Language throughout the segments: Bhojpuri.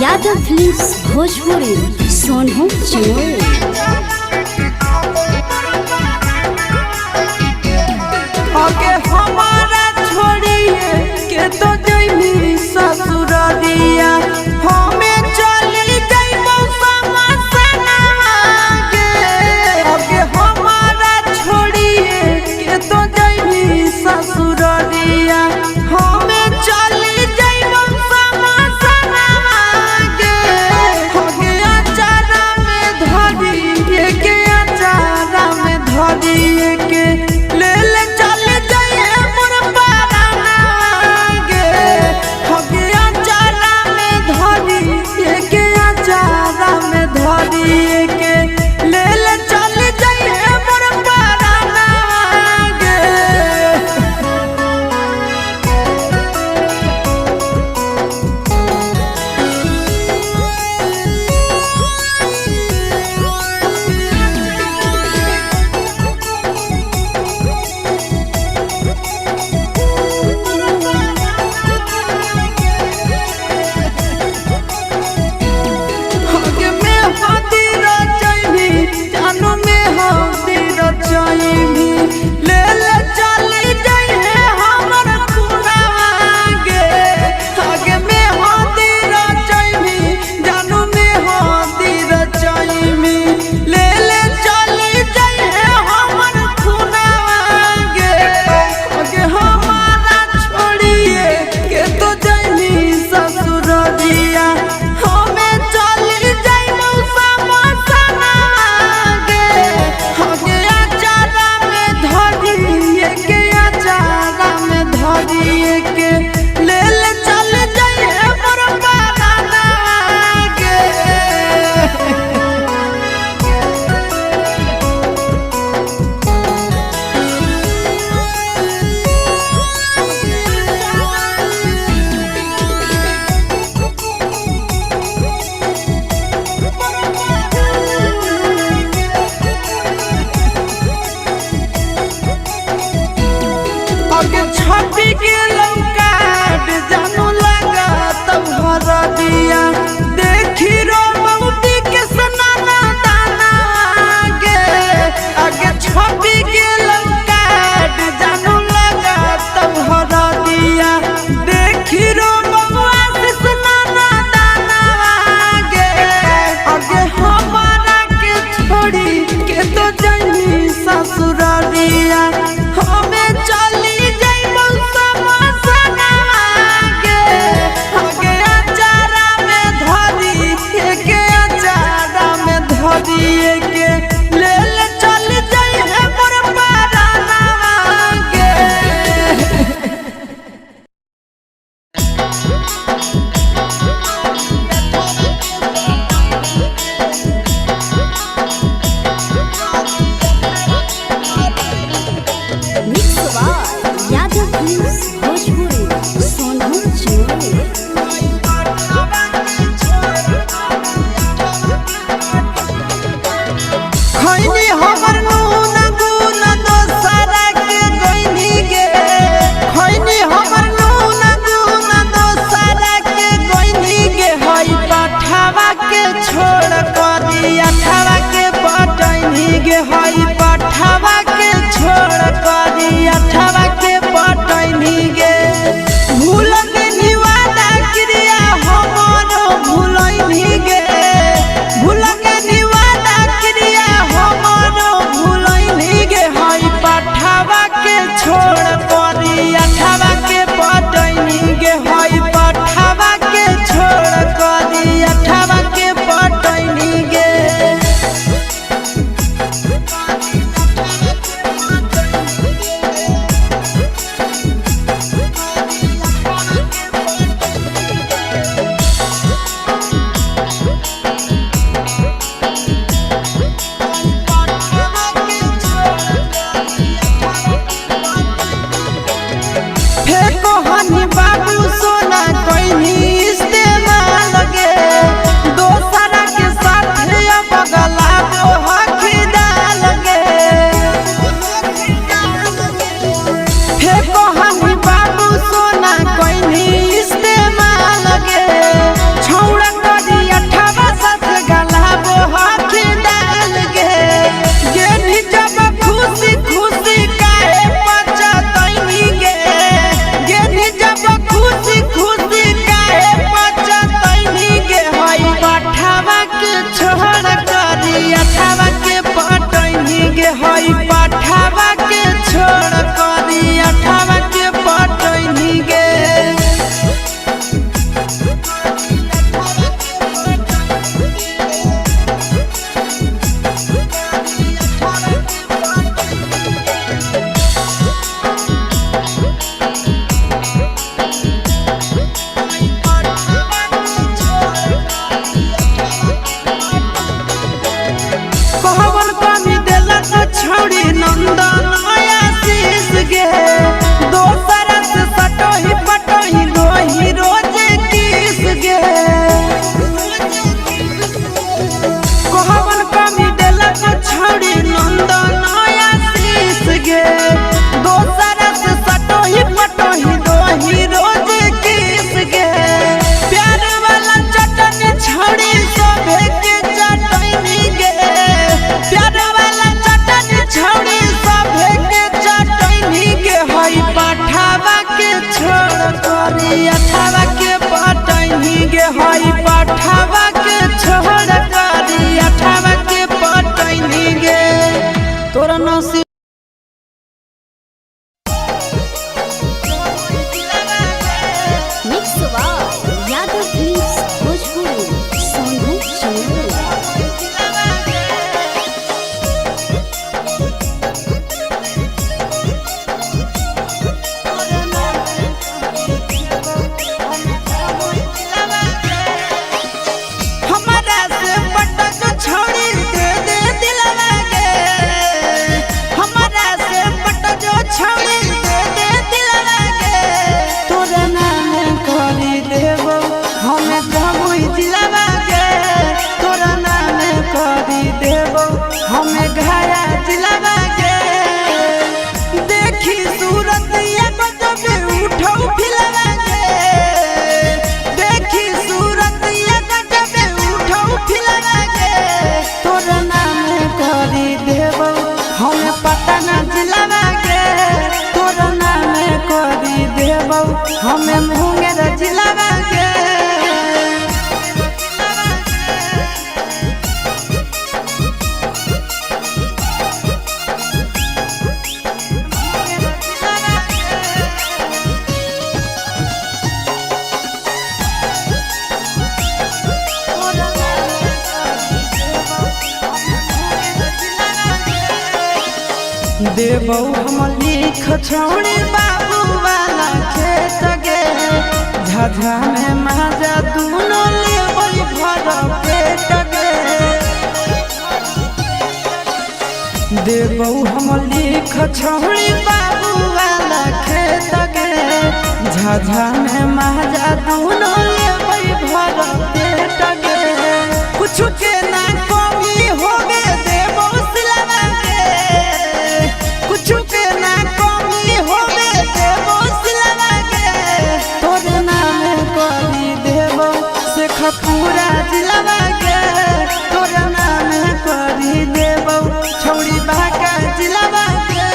यादव फिल्म्स भोजपुरी सोनू चिमोर। आगे हमारा छोड़िए के तो जइमी ससुरालिया हमें चली जइबो समसनवा के। आगे हमारा छोड़िए के तो जइमी ससुरालिया हमें चली जइबो समसनवा के। आगे अचारा में धरिए के अचारा में धरिए के ले ले चल जाइए मोर पाराना गे। हमें मुंगेर जिलावा के देबौ हम लिख छोड़ी बाबू वाला खेत गे झाझा में माजा दूनो लेबै भर पेट गे देबौ हम लिख छोड़ी बाबू वाला खेत गे झाझा में माजा दूनो लेबै भर पेट गे कुछ के ना कमी होगे देबौ सिलवा के कुछ के ना कमी होवे देबो सिलवा के तोरे नाम करी देबो से खपूरा जिलवा के तोरे नाम करी देबो छौड़ी बाका जिलवा के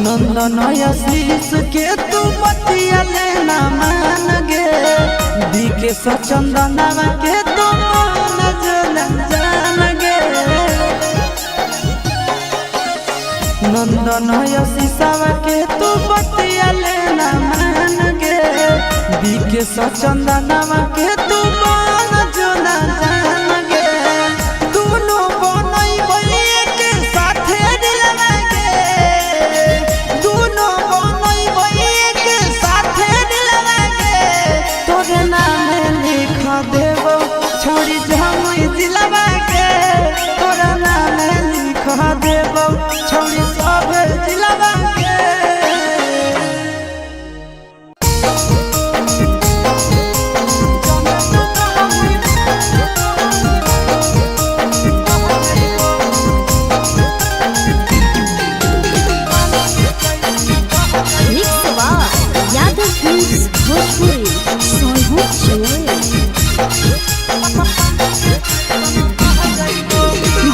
नंदन आशीष के तू बतिया लेना मान गे बीके सचंदनवा के तू मन जान गे नंदन आशीषवा के तू बतिया लेना मान गे बीके सचंदनवा के तू मन जान गे दोनों बनैबै एक साथे दिलवा देबो छोड़ी जमुई जिलवा के तोरा नाम लिख देबो छोड़ी सब जिलवा के मिक्स बार यादव फिल्म्स भोजपुरी सोनू चिनोय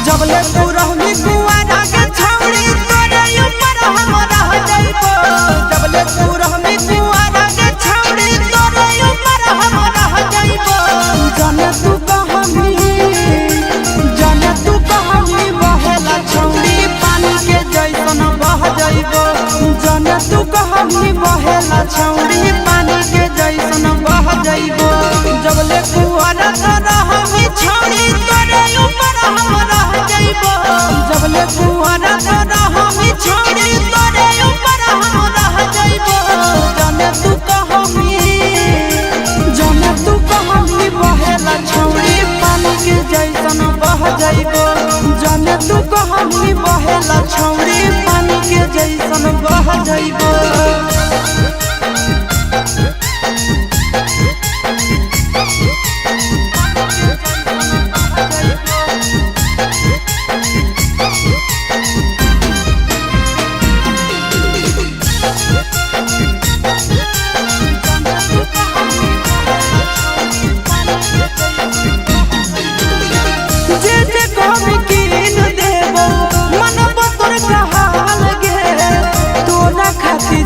जबले तू रहनी कुआरा के छौड़ी तोरे ऊपर हम रह जाइबो जबले तू रहनी कुआरा के छौड़ी तोरे ऊपर हम रह जाइबो जाने तू कहानी बहेला छौड़ी पानी के जैसन बह जाइबो जाने तू कहानी बहेला छौड़ी पानी के जैसन बह जाइबो जबले कुआरा रहनी छौड़ी तोरे ऊपर हम रह जाइबो जबले कुआरा रहनी छौड़ी तोरे ऊपर हम रह जाइबो जाने तू कहानी बहेला छौड़ी पानी के जैसन बह जाइबो जाने तू कहानी बहेला छौड़ी पानी के जैसन बह जाइबो खाती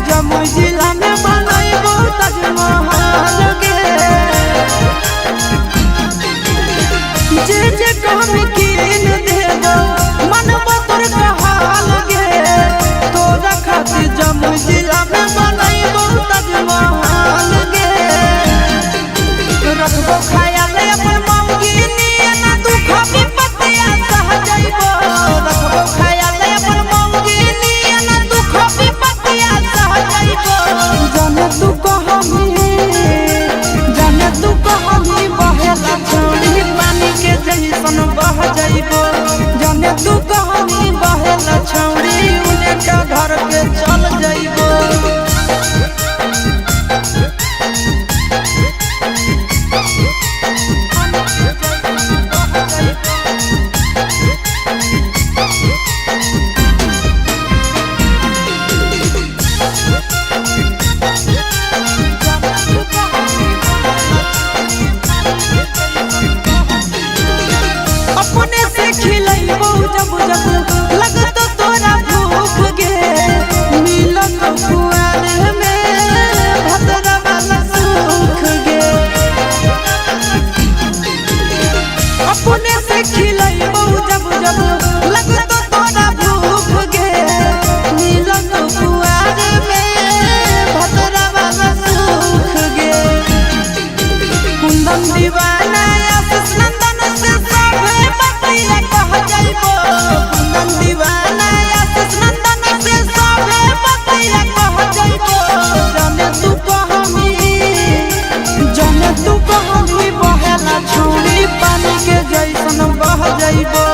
के जैसन बह जइबो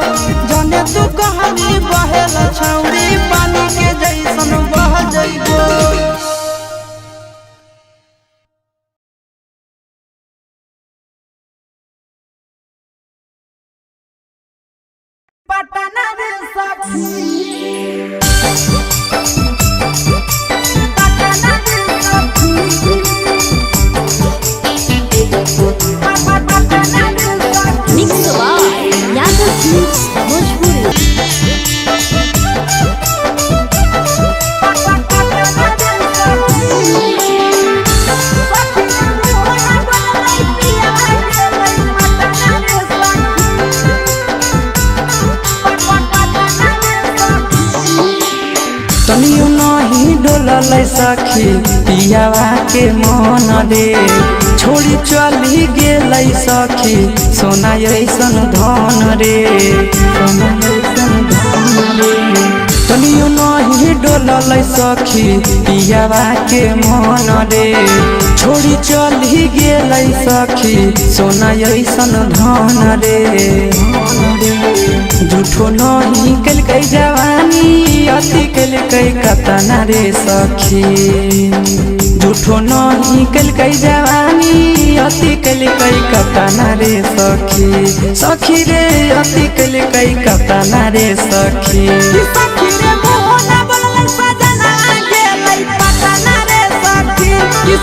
जने तू कहनी बहेला छौरी पानी के जैसन बह जइबो। पटना रे सखी पटना रे सखी पटना रे सखी mix by Yadav films Bhojpuri. तनियो नहीं डोलल सखी पियावा के मन रे छोड़ी चली गेल सखी सोना ऐसन धन रे सोना ऐसन धन रे। तनियो नहीं डोलल सखी पियावा के मन रे छोड़ी चली गेल सखी सोना ऐसन धन रे। झूठो नहीं कलकै जवानी अति कलकै कतना रे सखी झूठो नहीं कलकै जवानी अति कलकै कतना रे सखी सखी रे अति कलकै कतना रे सखी सखी रे मोहना बोललै सजना गेलै पटना रे सखी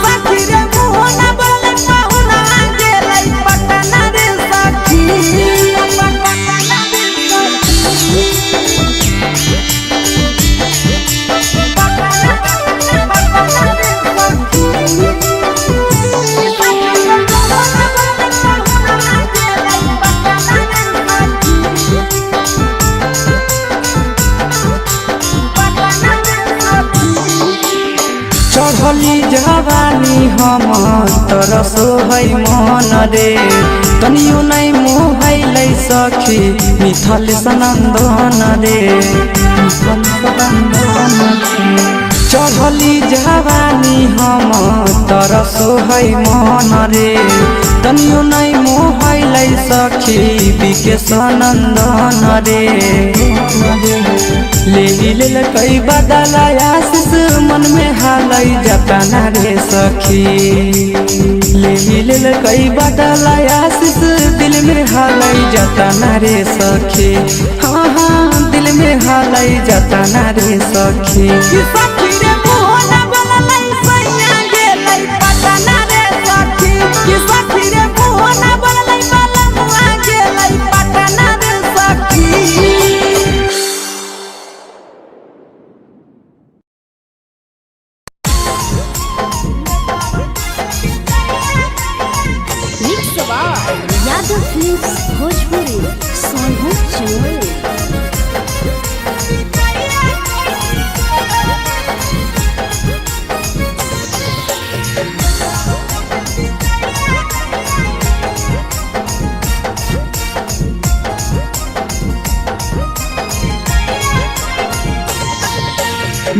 सखी रे मोहना बोललै पाहुना गेलै पटना रे सखी। चढ़ली जवानी हम तरसो है मन रे तनियो नहीं मोहलै सखी मिथल सनंदन रे चढ़ली जवानी हम तरसो है मन रे तनियो नहीं मोहलै सखी बिके सनंदन रे। ले कई बदला आशीष मन में हालै जतना रे सखी ले कई बदला आशीष दिल में हालै जतना रे सखी हाँ हाँ दिल में हालै जतना रे सखी सखी रे मोहना बोललै सैया गेलै पटना रे सखी सखी रे मोहना बोललै बालमुआ गेलै पटना रे सखी। Mix by Yadav films Bhojpuri Sonu Chamoli.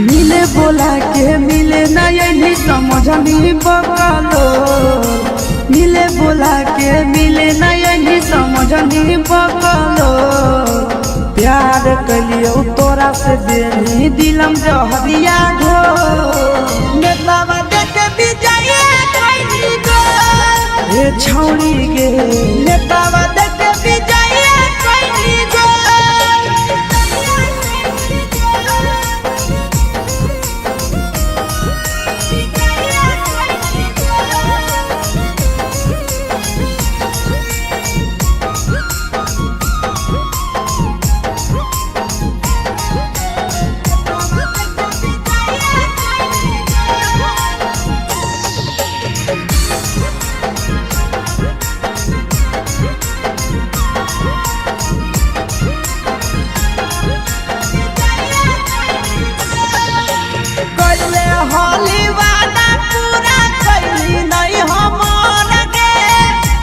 मिले बोला के मिले नहीं समझनी बकलो मिले बोला के मिले नहीं समझनी बकलो प्यार कलियो तोरा से देनी दिलम जहरिया घो नेतावा देख विजय कैली गो ए छौरी गे नेतावा देख विजय कैली गो।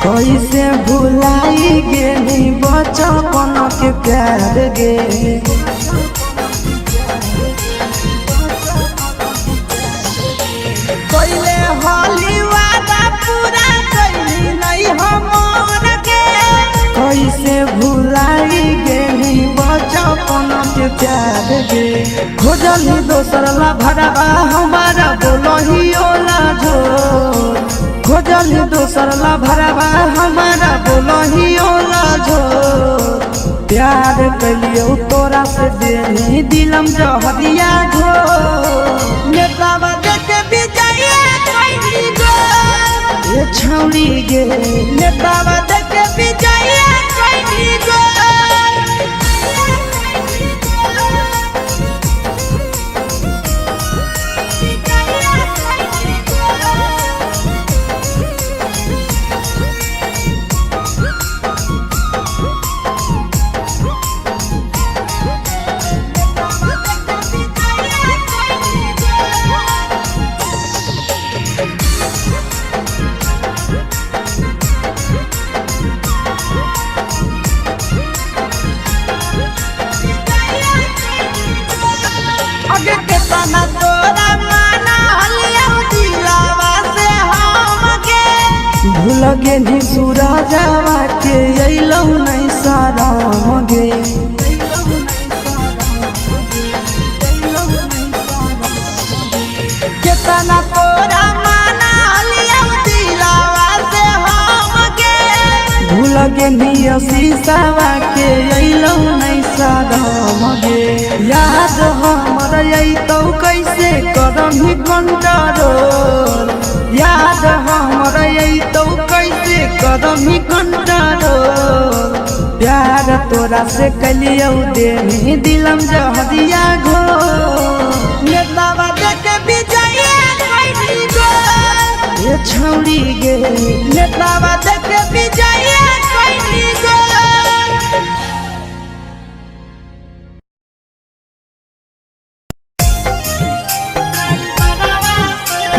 कैसे भुलाई गेली बचपन के प्यार गे कैले हली वादा पूरा कैली नहीं हमर के गे खोजली दोसर ला भरवा हमारा बोलही ओला झोर खोजली दोसर ला भरवा हमारा बोलही ओला झोर प्यार कलियो तोरा से देनी दिलम जहरिया घोर नेतावा देखे विजय कोई गो ये छौड़ी गे नेतावा देखे विजय कोई गो आगे के तना तोरा माना हलिया दिलावा से हम गे भूल गे नी सूरजवा के अइलौ नहीं सारा गे के तना तोरा माना हलिया दिलावा से हम गे भूल गे नी शीशावा के अइलौ नहीं सारा गे याद हमर तो कैसे करमी कंट्रोल याद हमर तो कैसे करमी कंट्रोल प्यार तोरा से कलियो देनी दिलम जहरिया घो नेतावा देखे विजय कोई गो ये छौड़ी गे नेतावा देखे विजय कोई गो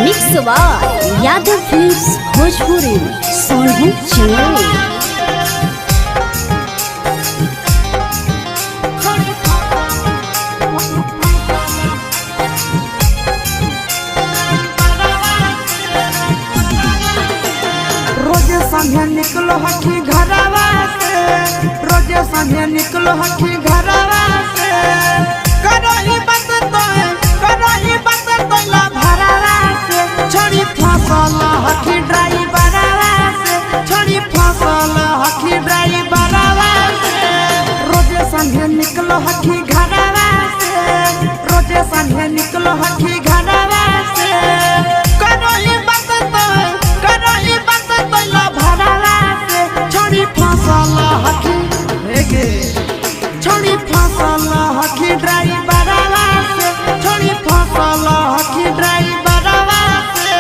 mix by Yadav films Bhojpuri Sonu channel रोजे संगे निकलो हठी घरवा से रोजे संगे निकलो हठी घरवा से करही बात तो ला भरवा से छोड़ी फसल हठी ड्राइवरवा से छोड़ी फसल हठी ड्राइवरवा से रोजे संगे निकलो हठी घरवा से रोजे संगे निकलो हठी घरवा से करही बात तो ला भरवा से छोड़ी फसल हठी गे छोड़ी फसल हठी ड्राइवरवा से छोड़ी फसल हठी ड्राइवरवा से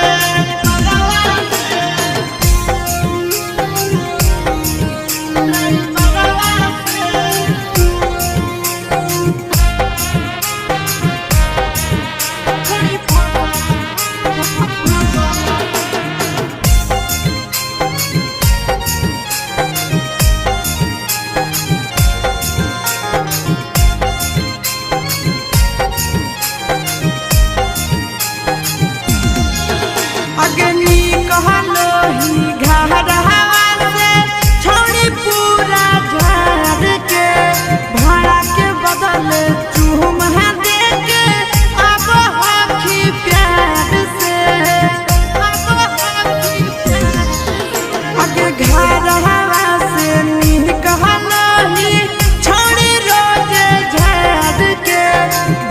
अग्नि कहलो ही घरवा से छोड़ी पूरा झाड़ के भाड़ा के बदले चूम दे के अब हखी प्यार से आगे घरवा से नी कहलो ही छोड़ी रोजे झाड़ के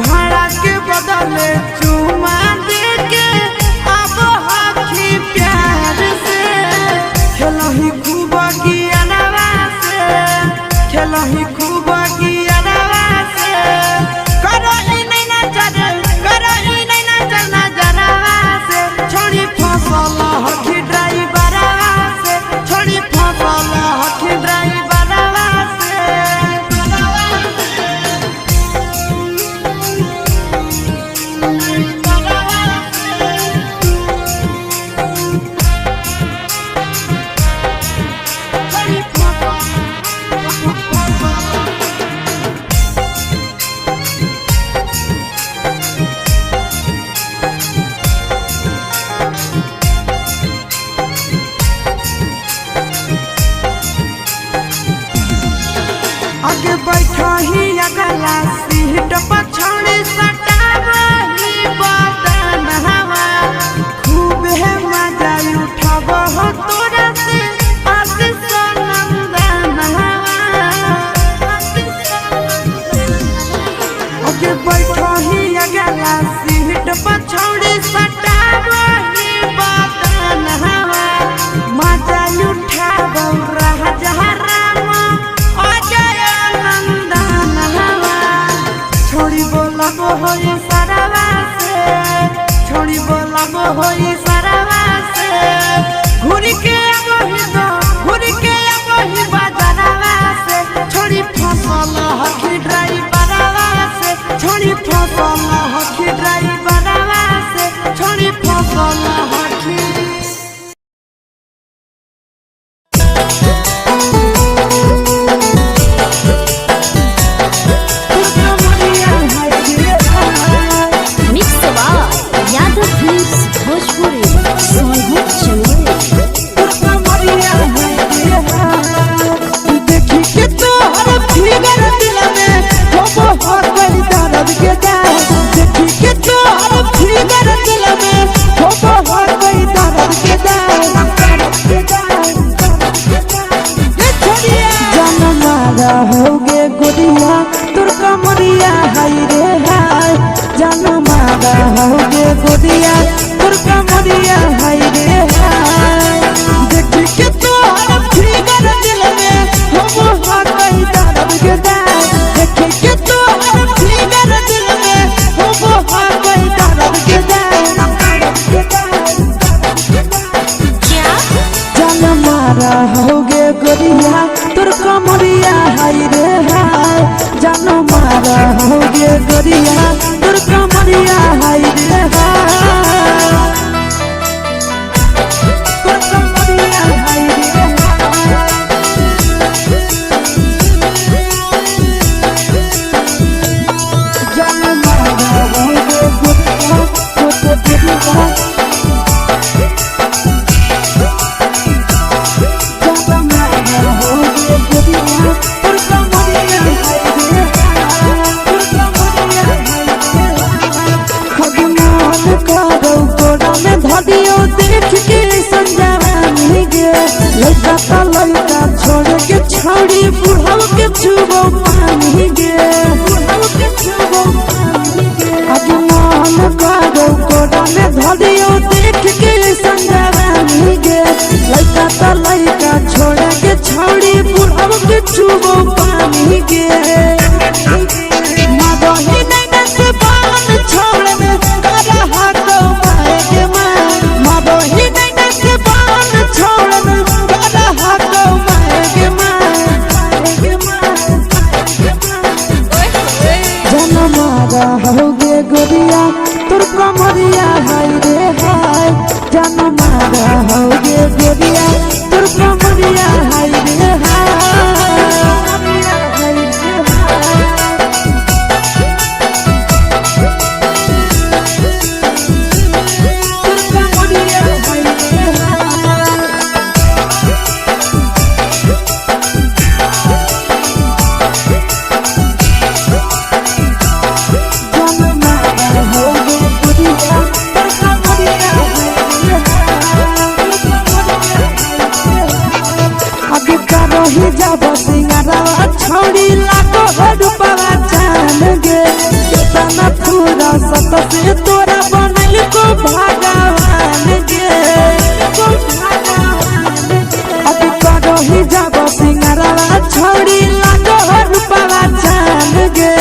भाड़ा के बदले चूम दे के अब हखी प्यार से खेलही खूब गियानवा से खेलही खूब गियानवा से करही नहीं नजर नजरवा से छोड़ी फसल हखी ड्राइवरवा से छोड़ी फसल हखी ड्राइवरवा से आगे बैठा ही अगला सी सीट पछौड़ी सटावही बदन हवा खूब है मजा उठाब हो तोरा से आशीष नंदन हवा आगे बैठही अगला सीट पछौड़ी सटावही बदन हवा मजा उठाब राजा राम अजय नंदन हवा छोड़ी बोलब होई सरवा से छोड़ी बोलब होई सरवा से घूर के अबही बाजारवा से छोड़ी फसल हकी ड्राइवरवा से छोड़ी फसल हकी ड्राइवरवा से छोड़ी फसल हकी मिक्स बार यादव फिल्म्स भोजपुरी सोनू चंदेल। देखी के तोहर फिगर दिल में हो बहुत बड़ी दर्द के जाए देखी के तोहर फिगर दिल में हो बहुत बड़ी दर्द के जाए जनमा रहोगे गुड़िया तुर कमरिया हाय रे हाय जनमा रहोगे गुड़िया तुर कमरिया हाय रे हाय देखी के तोहर फिगर दिल में हो बहुत बड़ी दर्द के जाए देखी के तोहर फिगर दिल में हो बहुत बड़ी दर्द के जाए जनमा रहोगे गुड़िया तुर कमरिया हाय रे हाय जनमा रहोगे गुड़िया तुर कमरिया हाय रे हाय तुर कमरिया हाय रे हाय जनमा रहोगे गुड़िया तुर कमरिया छोड़ के छौड़ी बुढ़ाव के छुबो पानी गे अजमान करो कोड़ा में धरियो देख के संजवानी गे लड़का तो लड़का छोड़ के छौड़ी बुढ़ाव के छुबो पानी गे मादही नैना से बान छोड़ में करा हाथो माए के माँ मादही नैना से बान छोड़ में करा हाथो माए के माँ जनमा रहोगे गुड़िया तुर कमरिया हाय रे हाय जनमा रहोगे गुड़िया तुर कमरिया हाय रे हाय रही जब सिंगारवा छौड़ी लाखो रुपवा जान गे केतना पूरा सत से तोरा बनल को भगवान गे अभी रही जब सिंगारवा छौड़ी लाखो रुपवा जान गे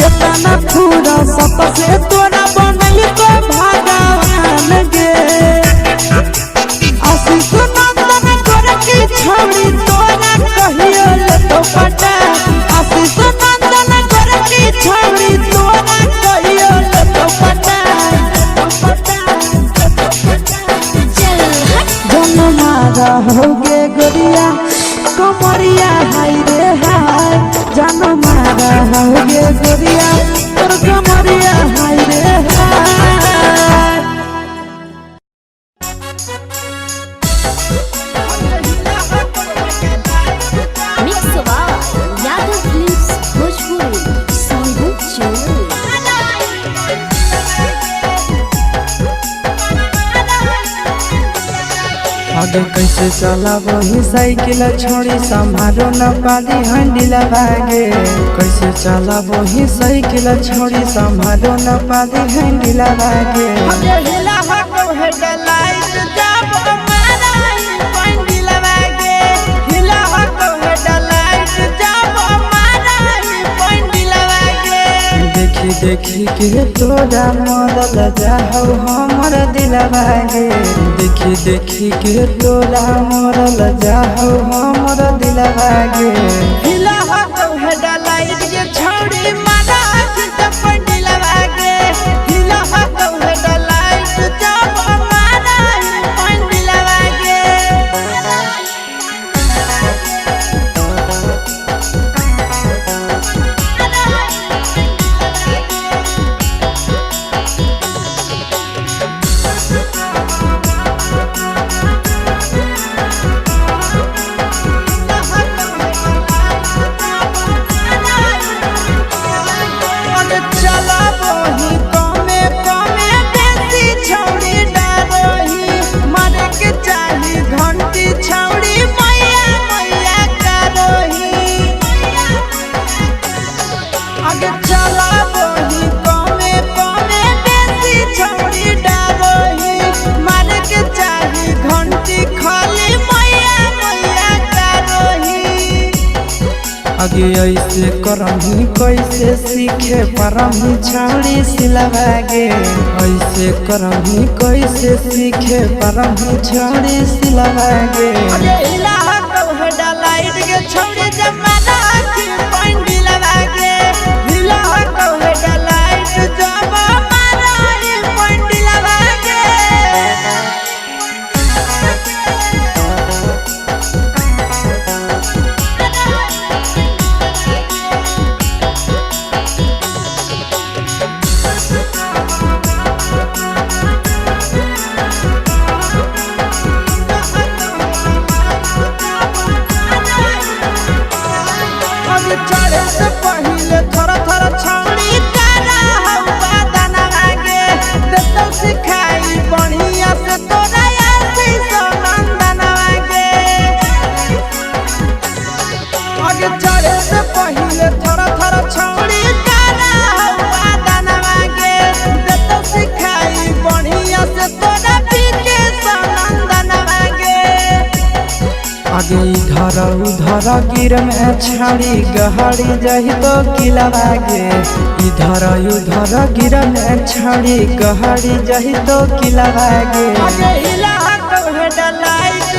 केतना पूरा सत से तोरा बनल को भगवान गे आशीष नंदन कर के छौड़ी तोरा कहियो ले तो पटा आशीष नंदन कर के छौड़ी तोरा कहियो ले तो पटा जनमा रहोगे गुड़िया कमरिया हाय रे हाय जनमा रहोगे गुड़िया तोर कमरिया हाय रे हाय मिक्स बार यादव फिल्म्स भोजपुरी सोनू चंदेल। आगे कैसे चला वही साइकिल छोड़ी संभारो न पाली हंडिला भागे। कैसे चला वही साइकिल छोड़ी संभारो न पाली हंडिला भागे। देखी देखी के तोरा मरल जाहौ हमर दिलवा गे। देखी देखी के तोरा मरल जाहौ हमर दिलवा गे। हिला हतो हेडलाइट के छौड़ी मारा चित पंडिलवा गे। हिला हतो हेडलाइट जब मारा पंडिलवा गे। आगे ऐसे करही कैसे सीखे परही छौड़ी सिलवा गे। ऐसे करही कैसे सीखे परही छौड़ी सिलवा गे। हिला हतो हेडलाइट के छौड़ी जमाना की पंडिलवा गे। हिला हतो हेडलाइट जब मारा पंडिलवा गे। चढ़े से पहिले थोड़ा थोड़ा छौड़ी तारा हवा दाना गे। देतो सिखाई बढ़िया से तोरा आसी नंदना गे। आगे चढ़े से पहिले थोड़ा थोड़ा छौड़ी तारा हवा दाना गे। देतो सिखाई बढ़िया से तोरा पीके नंदना गे। आगे इधर उधर गिर में छाड़ी गहरी जही तो किलवा गे। इधर उधर गिर में छाड़ी गहरी जही तो किलवा गे। आगे हिला हतो हेडलाइट